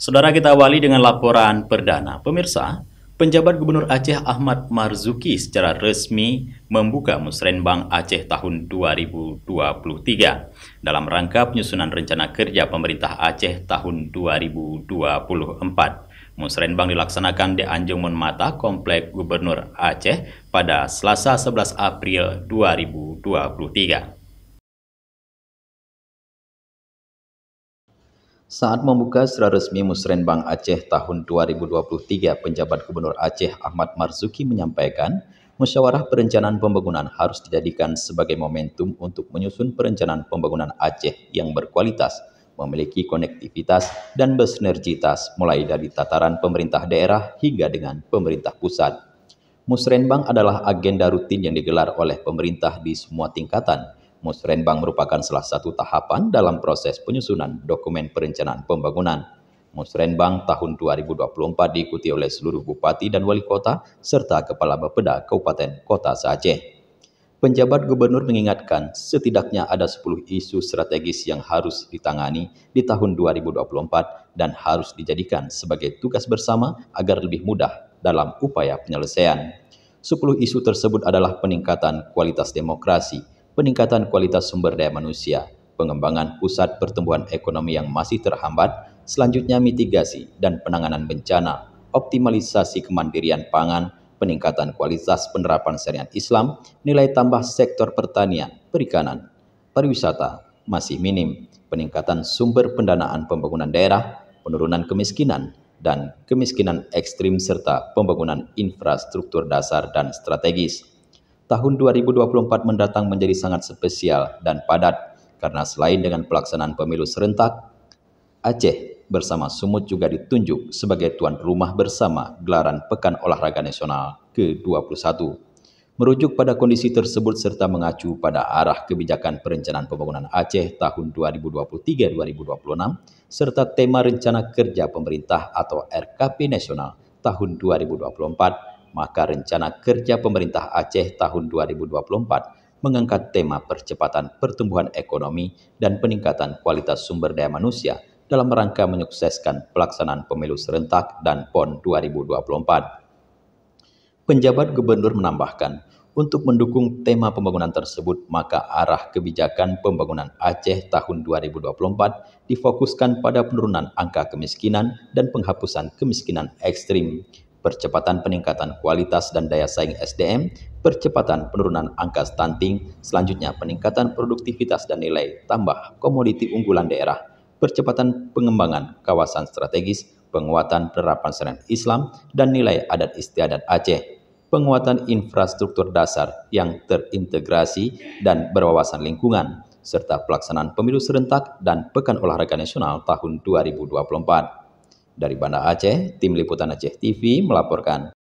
Saudara, kita awali dengan laporan perdana. Pemirsa, penjabat Gubernur Aceh Ahmad Marzuki secara resmi membuka Musrenbang Aceh tahun 2023 dalam rangka penyusunan rencana kerja pemerintah Aceh tahun 2024. Musrenbang dilaksanakan di Anjung Monmata, Komplek Gubernur Aceh pada Selasa 11 April 2023. Saat membuka secara resmi Musrenbang Aceh tahun 2023, penjabat Gubernur Aceh Ahmad Marzuki menyampaikan, musyawarah perencanaan pembangunan harus dijadikan sebagai momentum untuk menyusun perencanaan pembangunan Aceh yang berkualitas, memiliki konektivitas dan bersinergitas mulai dari tataran pemerintah daerah hingga dengan pemerintah pusat. Musrenbang adalah agenda rutin yang digelar oleh pemerintah di semua tingkatan. Musrenbang merupakan salah satu tahapan dalam proses penyusunan dokumen perencanaan pembangunan. Musrenbang tahun 2024 diikuti oleh seluruh bupati dan wali kota serta kepala bapeda kabupaten kota se-Aceh. Penjabat gubernur mengingatkan setidaknya ada 10 isu strategis yang harus ditangani di tahun 2024 dan harus dijadikan sebagai tugas bersama agar lebih mudah dalam upaya penyelesaian. 10 isu tersebut adalah peningkatan kualitas demokrasi, peningkatan kualitas sumber daya manusia, pengembangan pusat pertumbuhan ekonomi yang masih terhambat, selanjutnya mitigasi dan penanganan bencana, optimalisasi kemandirian pangan, peningkatan kualitas penerapan syariat Islam, nilai tambah sektor pertanian, perikanan, pariwisata masih minim, peningkatan sumber pendanaan pembangunan daerah, penurunan kemiskinan, dan kemiskinan ekstrim serta pembangunan infrastruktur dasar dan strategis. Tahun 2024 mendatang menjadi sangat spesial dan padat karena selain dengan pelaksanaan pemilu serentak, Aceh bersama Sumut juga ditunjuk sebagai tuan rumah bersama gelaran Pekan Olahraga Nasional ke-21. Merujuk pada kondisi tersebut serta mengacu pada arah kebijakan perencanaan pembangunan Aceh tahun 2023-2026 serta tema rencana kerja pemerintah atau RKP Nasional tahun 2024, maka rencana kerja pemerintah Aceh tahun 2024 mengangkat tema percepatan pertumbuhan ekonomi dan peningkatan kualitas sumber daya manusia dalam rangka menyukseskan pelaksanaan pemilu serentak dan PON 2024. Penjabat gubernur menambahkan, untuk mendukung tema pembangunan tersebut, maka arah kebijakan pembangunan Aceh tahun 2024 difokuskan pada penurunan angka kemiskinan dan penghapusan kemiskinan ekstrim, percepatan peningkatan kualitas dan daya saing SDM, percepatan penurunan angka stunting, selanjutnya peningkatan produktivitas dan nilai tambah komoditi unggulan daerah, percepatan pengembangan kawasan strategis, penguatan penerapan syariat Islam dan nilai adat istiadat Aceh, penguatan infrastruktur dasar yang terintegrasi dan berwawasan lingkungan, serta pelaksanaan pemilu serentak dan Pekan Olahraga Nasional tahun 2024. Dari Banda Aceh, Tim Liputan Aceh TV melaporkan.